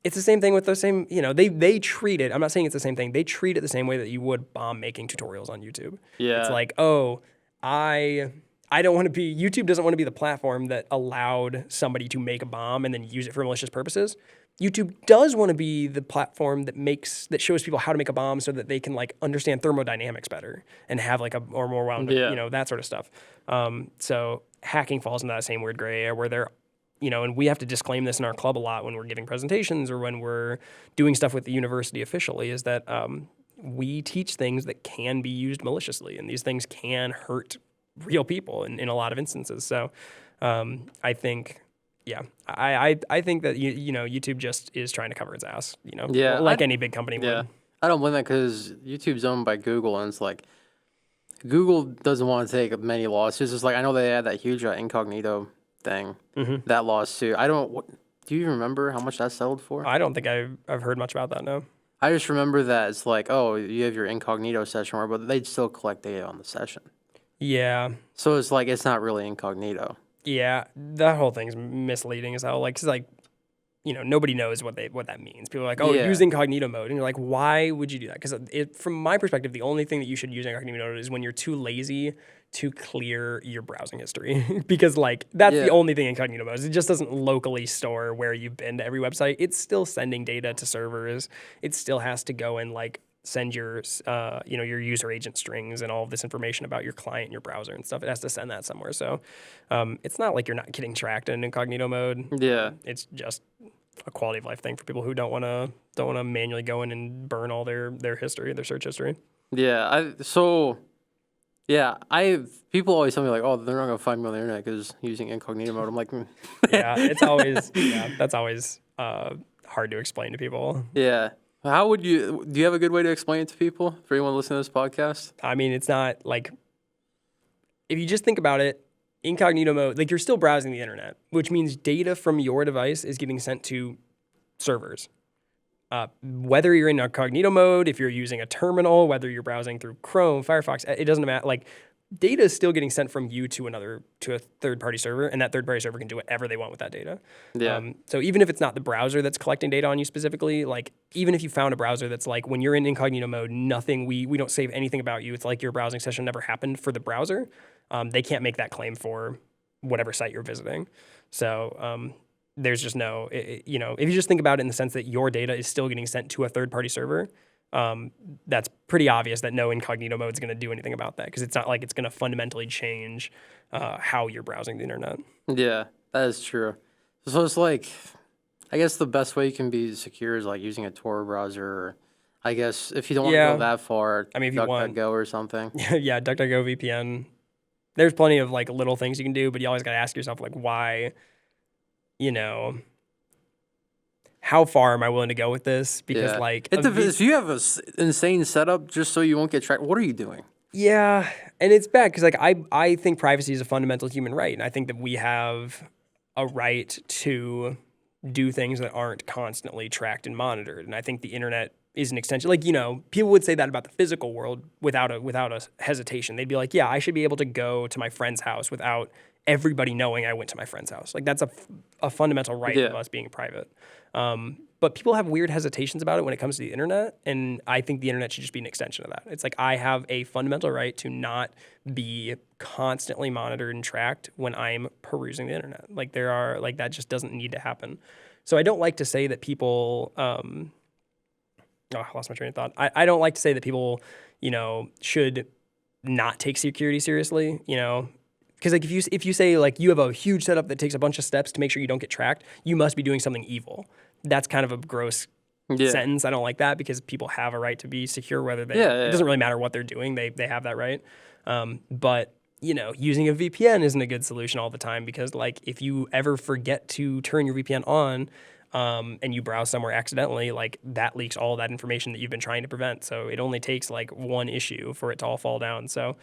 it's the same thing with the same, they treat it. I'm not saying it's the same thing. They treat it the same way that you would bomb making tutorials on YouTube. Yeah, it's like, oh, I don't want to be. YouTube doesn't want to be the platform that allowed somebody to make a bomb and then use it for malicious purposes. YouTube does want to be the platform that shows people how to make a bomb so that they can understand thermodynamics better and have a more wound up, that sort of stuff. So hacking falls into that same weird gray area where they're, and we have to disclaim this in our club a lot when we're giving presentations or when we're doing stuff with the university officially is that we teach things that can be used maliciously, and these things can hurt real people in a lot of instances. So I think... Yeah, I think that YouTube just is trying to cover its ass, like any big company would. I don't blame that because YouTube's owned by Google, and it's like Google doesn't want to take many losses. It's like I know they had that huge incognito thing, that lawsuit. Do you remember how much that settled for? I don't think I've heard much about that. No. I just remember that it's like, oh, you have your incognito session, but they'd still collect data on the session. Yeah. So it's like it's not really incognito. Yeah, that whole thing's misleading as hell. Nobody knows what that means. People are like, use incognito mode. And you're like, why would you do that? Because from my perspective, the only thing that you should use incognito mode is when you're too lazy to clear your browsing history. Because that's the only thing incognito mode is. It just doesn't locally store where you've been to every website. It's still sending data to servers. It still has to go and send your your user agent strings and all of this information about your client and your browser and stuff. It has to send that somewhere. So it's not like you're not getting tracked in incognito mode. Yeah, it's just a quality of life thing for people who don't want to manually go in and burn all their history, their search history. Yeah, people always tell me oh, they're not gonna find me on the internet because using incognito mode. I'm like, yeah, it's always that's always hard to explain to people. Yeah. How would do you have a good way to explain it to people, for anyone listening to this podcast? I mean, it's not if you just think about it incognito mode, like you're still browsing the internet, which means data from your device is getting sent to servers. Whether you're in incognito mode, if you're using a terminal, whether you're browsing through Chrome, Firefox, it doesn't matter. Like data is still getting sent from you to a third-party server, and that third-party server can do whatever they want with that data. Yeah. So even if it's not the browser that's collecting data on you specifically, like even if you found a browser that's like when you're in incognito mode, nothing we don't save anything about you. It's like your browsing session never happened for the browser. They can't make that claim for whatever site you're visiting. So there's just no, if you just think about it in the sense that your data is still getting sent to a third-party server, that's pretty obvious that no incognito mode is going to do anything about that because it's not like it's going to fundamentally change how you're browsing the internet. Yeah, that is true. So it's like, I guess the best way you can be secure is like using a Tor browser. Or I guess if you don't want to go that far, I mean, if you want DuckDuckGo or something. Yeah, DuckDuckGo VPN. There's plenty of like little things you can do, but you always got to ask yourself like why, how far am I willing to go with this? Because like if you have an insane setup just so you won't get tracked, what are you doing? Yeah, and it's bad because like I think privacy is a fundamental human right, and I think that we have a right to do things that aren't constantly tracked and monitored. And I think the internet is an extension. Like, people would say that about the physical world without a hesitation. They'd be like, yeah, I should be able to go to my friend's house without everybody knowing I went to my friend's house. Like that's a fundamental right of us being private. But people have weird hesitations about it when it comes to the internet, and I think the internet should just be an extension of that. It's like I have a fundamental right to not be constantly monitored and tracked when I'm perusing the internet. Like that just doesn't need to happen. So I don't like to say that people I lost my train of thought. I don't like to say that people, should not take security seriously, because like if you say like you have a huge setup that takes a bunch of steps to make sure you don't get tracked, you must be doing something evil. That's kind of a gross sentence. I don't like that because people have a right to be secure, whether they it doesn't really matter what they're doing. They have that right. But using a VPN isn't a good solution all the time because like if you ever forget to turn your VPN on and you browse somewhere accidentally, like that leaks all that information that you've been trying to prevent. So it only takes like one issue for it to all fall down. So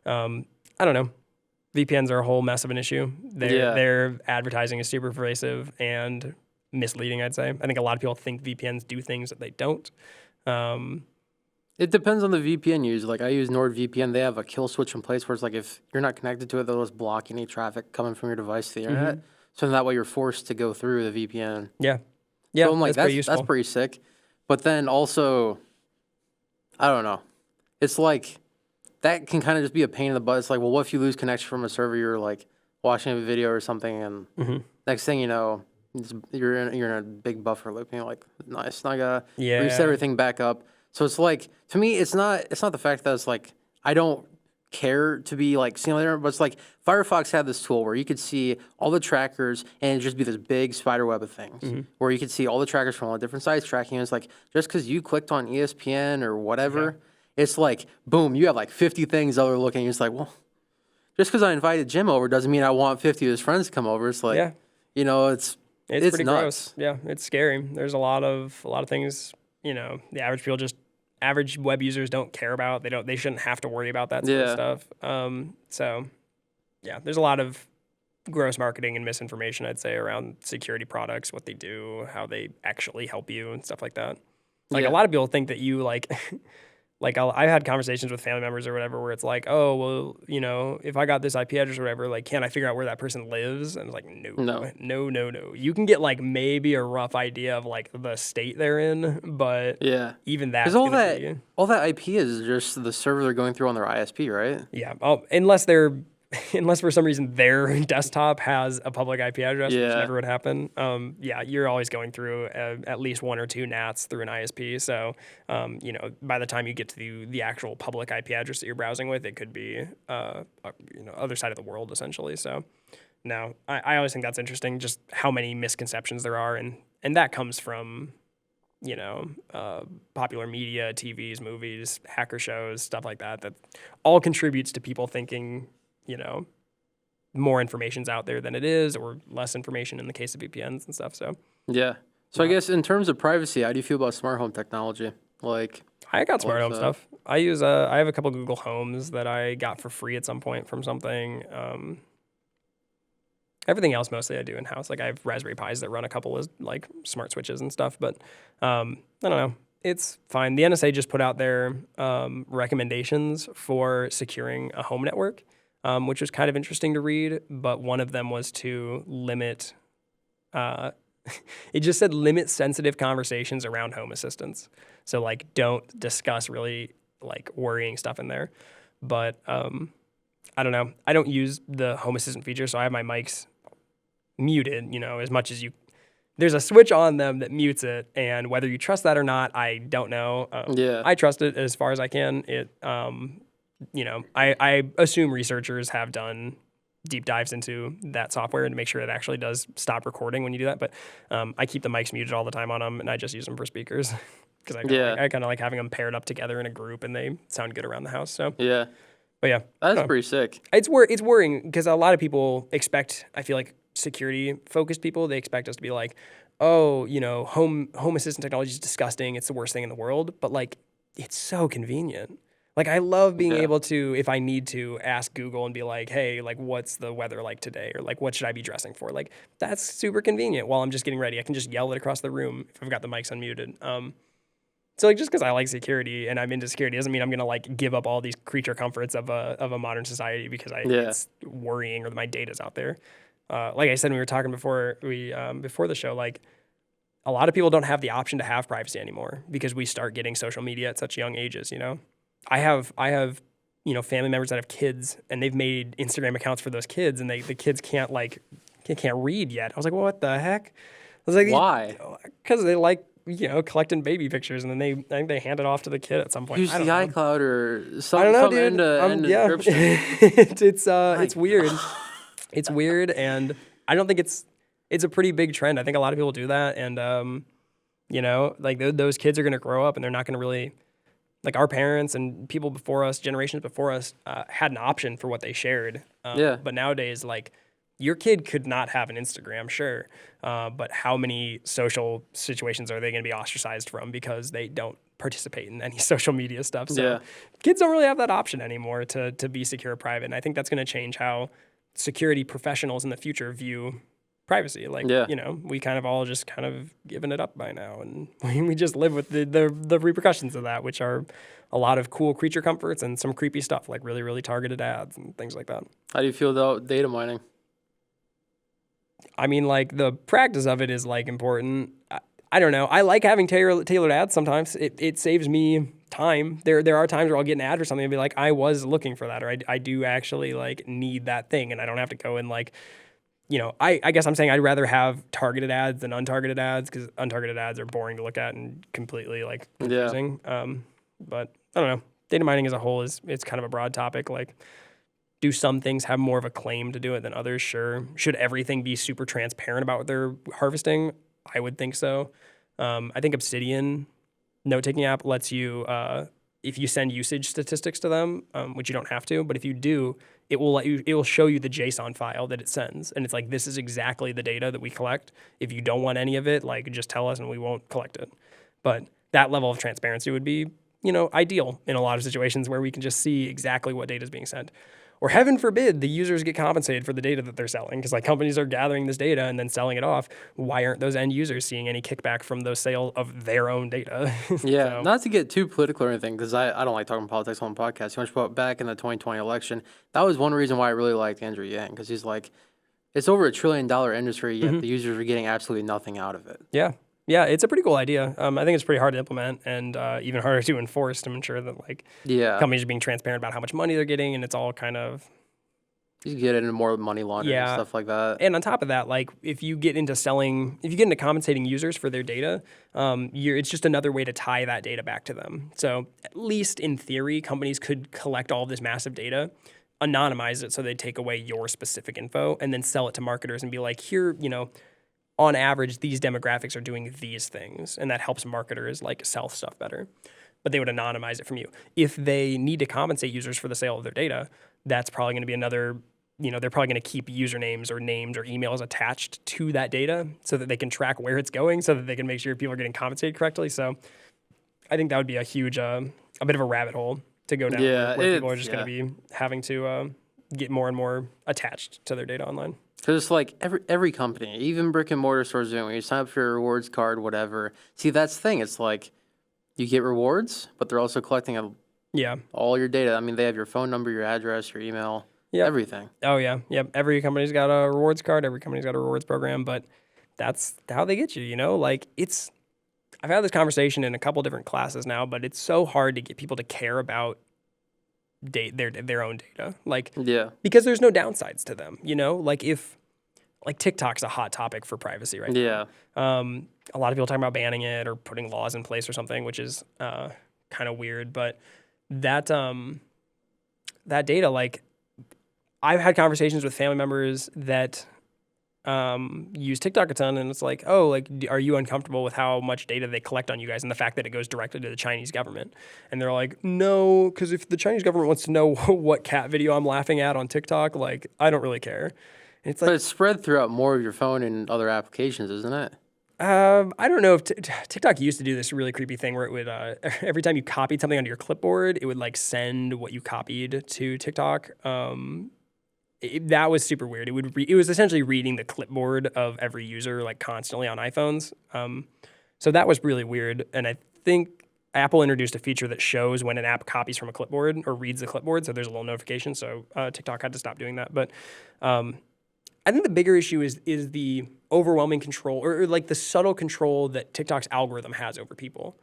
I don't know. VPNs are a whole mess of an issue. Their advertising is super pervasive and misleading, I'd say. I think a lot of people think VPNs do things that they don't. It depends on the VPN you use. Like I use NordVPN. They have a kill switch in place where it's like if you're not connected to it, they'll just block any traffic coming from your device to the internet. So that way you're forced to go through the VPN. Yeah. So I'm like, that's pretty sick. But then also, I don't know. It's like, that can kind of just be a pain in the butt. It's like, well, what if you lose connection from a server? You're like watching a video or something, and next thing you know, you're in a big buffer loop. And you're like, nice, now I gotta reset everything back up. So it's like, to me, it's not the fact that it's like I don't care to be like seeing there, but it's like Firefox had this tool where you could see all the trackers and it'd just be this big spider web of things where you could see all the trackers from all the different sites tracking. And it's like just because you clicked on ESPN or whatever. It's like, boom, you have like 50 things that are looking. You're just like, well, just because I invited Jim over doesn't mean I want 50 of his friends to come over. It's like, it's pretty nuts. Gross. Yeah, it's scary. There's a lot of things, the average web users don't care about. They shouldn't have to worry about that sort of stuff. So, there's a lot of gross marketing and misinformation, I'd say, around security products, what they do, how they actually help you and stuff like that. Like a lot of people think that you like... Like I've had conversations with family members or whatever where it's like, oh, well, if I got this IP address or whatever, like, can I figure out where that person lives? And it's like, no. You can get like maybe a rough idea of like the state they're in, but even that. Because all that IP is just the server they're going through on their ISP, right? Yeah. Unless for some reason their desktop has a public IP address, which never would happen. You're always going through at least one or two NATs through an ISP. So, by the time you get to the actual public IP address that you're browsing with, it could be, other side of the world essentially. So, no, I always think that's interesting, just how many misconceptions there are, and that comes from, popular media, TVs, movies, hacker shows, stuff like that. That all contributes to people thinking, more information's out there than it is, or less information in the case of VPNs and stuff. So I guess in terms of privacy, how do you feel about smart home technology? Like I got smart home stuff. I use I have a couple Google Homes that I got for free at some point from something. Everything else mostly I do in house. Like I have Raspberry Pis that run a couple of like smart switches and stuff, but I don't know. It's fine. The NSA just put out their recommendations for securing a home network, which was kind of interesting to read. But one of them was to limit. It just said limit sensitive conversations around home assistants. So like, don't discuss really like worrying stuff in there. But I don't know. I don't use the home assistant feature, so I have my mics muted, as much as you. There's a switch on them that mutes it, and whether you trust that or not, I don't know. I trust it as far as I can. I assume researchers have done deep dives into that software to make sure it actually does stop recording when you do that. But I keep the mics muted all the time on them, and I just use them for speakers because I kind of like having them paired up together in a group, and they sound good around the house. So yeah. But yeah, that's pretty sick. It's worrying because a lot of people expect, I feel like security-focused people, they expect us to be like, oh, home assistant technology is disgusting. It's the worst thing in the world. But like, it's so convenient. Like, I love being able to, if I need to, ask Google and be like, hey, like, what's the weather like today? Or like, what should I be dressing for? Like, that's super convenient while I'm just getting ready. I can just yell it across the room if I've got the mics unmuted. So like, just because I like security and I'm into security doesn't mean I'm gonna like give up all these creature comforts of a modern society because it's worrying or my data's out there. Like I said, when we were talking before the show, like a lot of people don't have the option to have privacy anymore because we start getting social media at such young ages. I have family members that have kids and they've made Instagram accounts for those kids and the kids can't read yet. I was like, well, what the heck? I was like, why? Because they like collecting baby pictures and then I think they hand it off to the kid at some point. Use the iCloud or something. I don't know, dude. It's weird. It's weird, and I don't think it's a pretty big trend. I think a lot of people do that, and like those kids are going to grow up, and they're not going to really, like our parents and people before us, generations before us, had an option for what they shared. But nowadays, like your kid could not have an Instagram, sure, but how many social situations are they going to be ostracized from because they don't participate in any social media stuff? So kids don't really have that option anymore to be secure, private, and I think that's going to change how security professionals in the future view privacy. Like, we kind of all just kind of given it up by now. And we just live with the repercussions of that, which are a lot of cool creature comforts and some creepy stuff, like really, really targeted ads and things like that. How do you feel about data mining? I mean, like the practice of it is like important. I don't know. I like having tailored ads sometimes. It saves me time. There are times where I'll get an ad for something and be like, I was looking for that, or I do actually like need that thing, and I don't have to go and like, I guess I'm saying I'd rather have targeted ads than untargeted ads because untargeted ads are boring to look at and completely like confusing. But I don't know. Data mining as a whole it's kind of a broad topic. Like, do some things have more of a claim to do it than others? Sure. Should everything be super transparent about what they're harvesting? I would think so. I think Obsidian note-taking app lets you, if you send usage statistics to them, which you don't have to, but if you do, it will show you the JSON file that it sends, and it's like, this is exactly the data that we collect. If you don't want any of it, like just tell us and we won't collect it. But that level of transparency would be, ideal in a lot of situations where we can just see exactly what data is being sent. Or heaven forbid, the users get compensated for the data that they're selling because like companies are gathering this data and then selling it off. Why aren't those end users seeing any kickback from those sale of their own data? Yeah, not to get too political or anything because I don't like talking politics on podcasts too much, but back in the 2020 election, that was one reason why I really liked Andrew Yang because he's like, it's over $1 trillion industry, yet the users are getting absolutely nothing out of it. Yeah, it's a pretty cool idea. I think it's pretty hard to implement and even harder to enforce to ensure that like companies are being transparent about how much money they're getting, and it's all kind of you get into more money laundering and stuff like that. And on top of that, like if you get into compensating users for their data, it's just another way to tie that data back to them. So at least in theory, companies could collect all of this massive data, anonymize it so they take away your specific info, and then sell it to marketers and be like, here, on average, these demographics are doing these things, and that helps marketers like sell stuff better. But they would anonymize it from you. If they need to compensate users for the sale of their data, that's probably going to be another, they're probably going to keep usernames or names or emails attached to that data so that they can track where it's going so that they can make sure people are getting compensated correctly. So I think that would be a huge, a bit of a rabbit hole to go down where people are just going to be having to get more and more attached to their data online. Because it's like every company, even brick and mortar stores doing, when you sign up for your rewards card, whatever. See, that's the thing. It's like you get rewards, but they're also collecting Yeah. all your data. I mean, they have your phone number, your address, your email, everything. Oh, yeah. Yep. Every company's got a rewards card. Every company's got a rewards program, but that's how they get you, you know? Like, I've had this conversation in a couple different classes now, but it's so hard to get people to care about their own data. Like, Yeah. because there's no downsides to them, you know? Like, TikTok's a hot topic for privacy right Yeah. now. A lot of people talking about banning it or putting laws in place or something, which is kind of weird. But that data, like, I've had conversations with family members that use TikTok a ton, and it's like, oh, like, are you uncomfortable with how much data they collect on you guys and the fact that it goes directly to the Chinese government? And they're like, no, because if the Chinese government wants to know what cat video I'm laughing at on TikTok, like, I don't really care. And it's like, But it's spread throughout more of your phone and other applications, isn't it? I don't know if TikTok used to do this really creepy thing where it would every time you copied something onto your clipboard, it would like send what you copied to TikTok. That was super weird. It was essentially reading the clipboard of every user like constantly on iPhones. So that was really weird. And I think Apple introduced a feature that shows when an app copies from a clipboard or reads the clipboard. So there's a little notification. So TikTok had to stop doing that. But I think the bigger issue is the overwhelming control or like the subtle control that TikTok's algorithm has over people.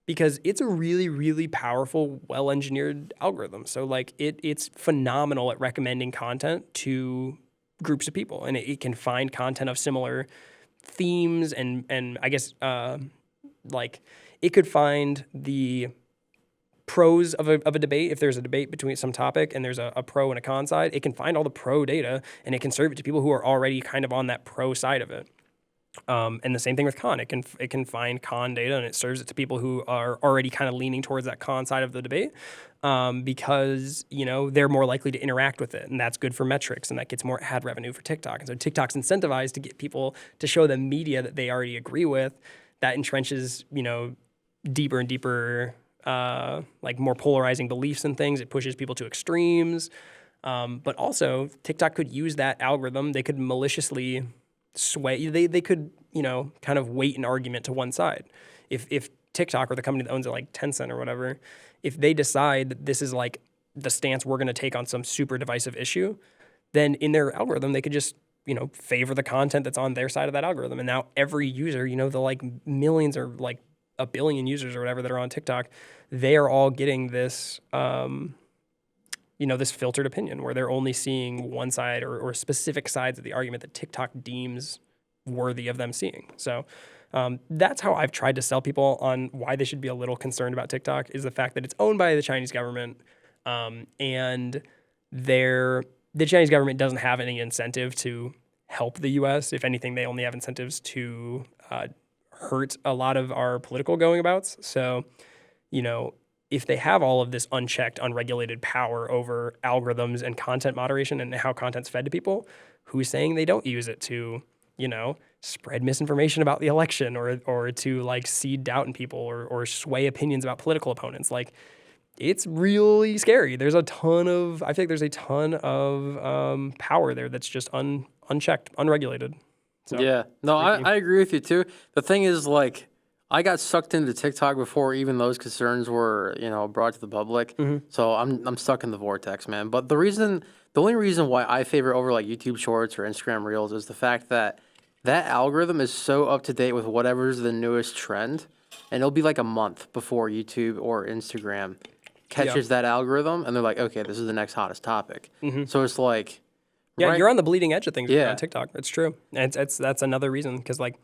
Because it's a really, really powerful, well-engineered algorithm. So like it's phenomenal at recommending content to groups of people, and it can find content of similar themes and I guess like it could find the pros of a debate. If there's a debate between some topic and there's a pro and a con side, it can find all the pro data and it can serve it to people who are already kind of on that pro side of it. And the same thing with con. It can find con data and it serves it to people who are already kind of leaning towards that con side of the debate because, you know, they're more likely to interact with it. And that's good for metrics and that gets more ad revenue for TikTok. And so TikTok's incentivized to get people to show them media that they already agree with. That entrenches, you know, deeper and deeper, like more polarizing beliefs and things. It pushes people to extremes. But also TikTok could use that algorithm. They could maliciously sway. They could, you know, kind of weight an argument to one side. If TikTok or the company that owns it, like Tencent or whatever, if they decide that this is like the stance we're going to take on some super divisive issue, then in their algorithm, they could just, you know, favor the content that's on their side of that algorithm. And now every user, you know, the like millions or like a billion users or whatever that are on TikTok, they are all getting this, you know, this filtered opinion where they're only seeing one side or specific sides of the argument that TikTok deems worthy of them seeing. So that's how I've tried to sell people on why they should be a little concerned about TikTok is the fact that it's owned by the Chinese government and the Chinese government doesn't have any incentive to help the U.S. If anything, they only have incentives to hurt a lot of our political going-abouts. So, you know, if they have all of this unchecked, unregulated power over algorithms and content moderation and how content's fed to people, who's saying they don't use it to, you know, spread misinformation about the election or to like seed doubt in people or sway opinions about political opponents? Like, it's really scary. I think there's a ton of power there that's just unchecked, unregulated. So, yeah. No, I agree with you too. The thing is, like, I got sucked into TikTok before even those concerns were, you know, brought to the public. So I'm stuck in the vortex, man. But the only reason why I favor over like YouTube Shorts or Instagram Reels is the fact that that algorithm is so up to date with whatever's the newest trend, and it'll be like a month before YouTube or Instagram catches that algorithm, and they're like, okay, this is the next hottest topic. So it's like, yeah, you're on the bleeding edge of things on TikTok. It's true. And that's another reason because like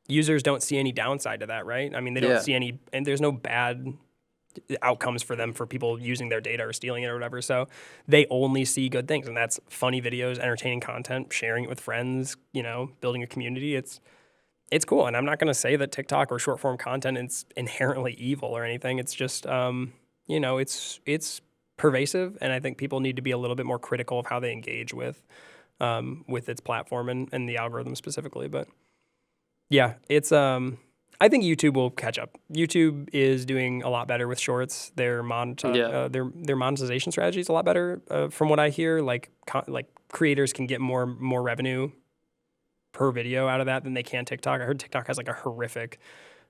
users don't see any downside to that, right? I mean, they don't see any, and there's no bad outcomes for them for people using their data or stealing it or whatever. So they only see good things, and that's funny videos, entertaining content, sharing it with friends, you know, building a community. It's cool, and I'm not going to say that TikTok or short form content is inherently evil or anything. It's just, you know, it's pervasive, and I think people need to be a little bit more critical of how they engage with its platform and the algorithm specifically. But yeah, it's I think YouTube will catch up. YouTube is doing a lot better with shorts. Their Yeah. their monetization strategy is a lot better, from what I hear. Like creators can get more revenue per video out of that than they can TikTok. I heard TikTok has like a horrific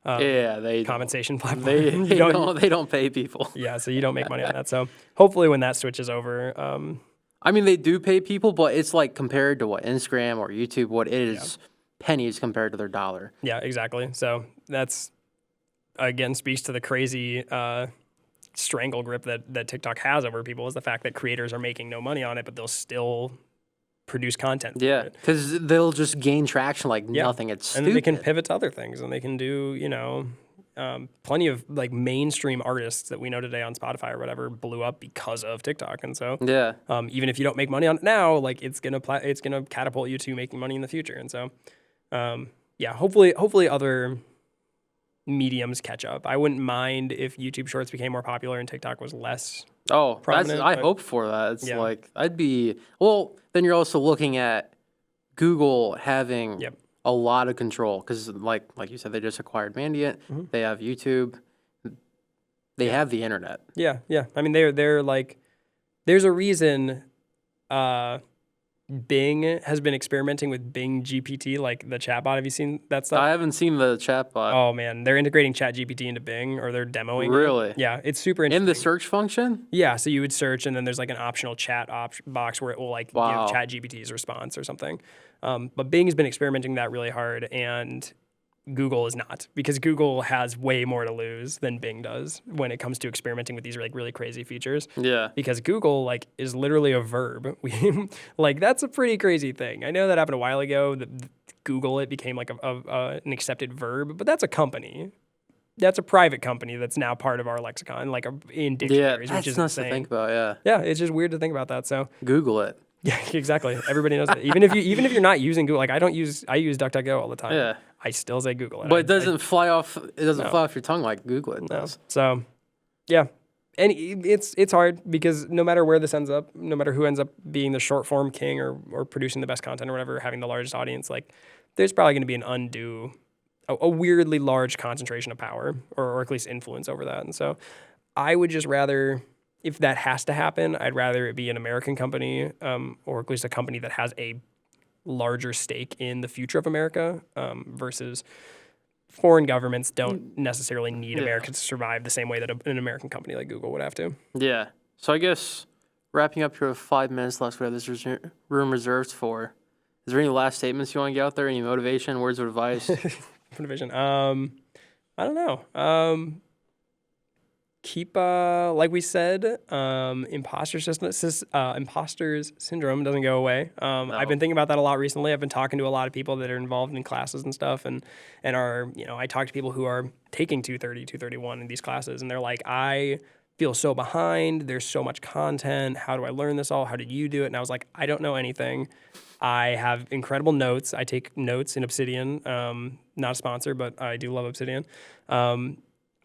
Yeah, they compensation platform. they don't pay people. Yeah, so you don't make money on that. So hopefully when that switches over, I mean, they do pay people, but it's like compared to what Instagram or YouTube, what it is pennies compared to their dollar. yeah, exactly. So that's again speaks to the crazy strangle grip that TikTok has over people, is the fact that creators are making no money on it, but they'll still produce content. Yeah, because they'll just gain traction like nothing. It's stupid. And they can pivot to other things, and they can do, plenty of like mainstream artists that we know today on Spotify or whatever blew up because of TikTok. And so even if you don't make money on it now, like it's gonna catapult you to making money in the future. And so hopefully other mediums catch up. I wouldn't mind if YouTube Shorts became more popular and TikTok was less. Oh, prominent, I hope for that. It's like then you're also looking at Google having a lot of control, because like you said, they just acquired Mandiant. They have YouTube. They have the internet. Yeah. I mean, they're like, there's a reason Bing has been experimenting with Bing GPT, like the chatbot. Have you seen that stuff? I haven't seen the chatbot. Oh man, they're integrating ChatGPT into Bing, or they're demoing Really? it. Yeah, it's super interesting. In the search function? Yeah, so you would search, and then there's like an optional chat box where it will like give ChatGPT's response or something. But Bing has been experimenting that really hard, and Google is not, because Google has way more to lose than Bing does when it comes to experimenting with these like really crazy features. Yeah. Because Google like is literally a verb. Like that's a pretty crazy thing. I know that happened a while ago. Google it became like an accepted verb, but that's a company. That's a private company that's now part of our lexicon, like in dictionaries, which is nuts insane. to think about. Yeah. Yeah, it's just weird to think about that. So Google it. yeah, exactly. Everybody knows that. Even if you're not using Google, like I use DuckDuckGo all the time. Yeah. I still say Google it. But it doesn't fly off. It doesn't fly off your tongue like Google it does. So, yeah, and it's hard because no matter where this ends up, no matter who ends up being the short form king or producing the best content or whatever, having the largest audience, like there's probably going to be a weirdly large concentration of power or at least influence over that. And so, I would just rather, if that has to happen, I'd rather it be an American company, or at least a company that has a larger stake in the future of America, versus foreign governments don't necessarily need America to survive the same way that an American company like Google would have to. Yeah. So I guess wrapping up here with 5 minutes left, we have this room reserved for. Is there any last statements you want to get out there? Any motivation, words of advice? Motivation. I don't know. Keep, like we said, imposters syndrome doesn't go away. No. I've been thinking about that a lot recently. I've been talking to a lot of people that are involved in classes and stuff, and are, I talk to people who are taking 230, 231 in these classes, and they're like, I feel so behind. There's so much content. How do I learn this all? How did you do it? And I was like, I don't know anything. I have incredible notes. I take notes in Obsidian. Not a sponsor, but I do love Obsidian.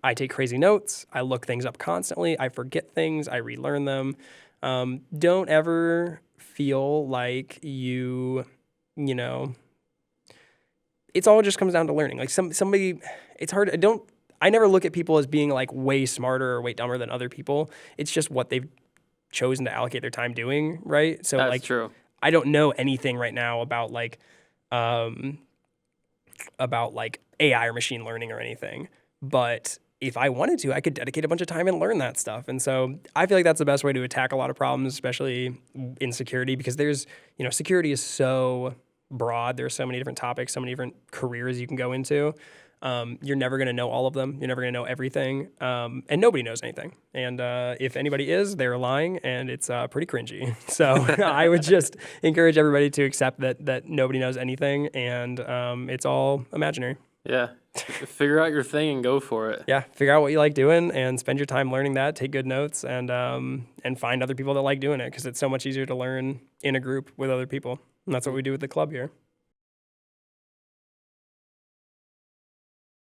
I take crazy notes. I look things up constantly. I forget things. I relearn them. Don't ever feel like it's all just comes down to learning. Like somebody, it's hard. I never look at people as being like way smarter or way dumber than other people. It's just what they've chosen to allocate their time doing, right? So that's true. I don't know anything right now about AI or machine learning or anything, but if I wanted to, I could dedicate a bunch of time and learn that stuff. And so I feel like that's the best way to attack a lot of problems, especially in security, because security is so broad. There's so many different topics, so many different careers you can go into. You're never going to know all of them. You're never going to know everything. And nobody knows anything. And if anybody is, they're lying, and it's pretty cringy. So I would just encourage everybody to accept that nobody knows anything, and it's all imaginary. Yeah. Figure out your thing and go for it. Yeah, figure out what you like doing and spend your time learning that. Take good notes and find other people that like doing it, because it's so much easier to learn in a group with other people. And that's what we do with the club here.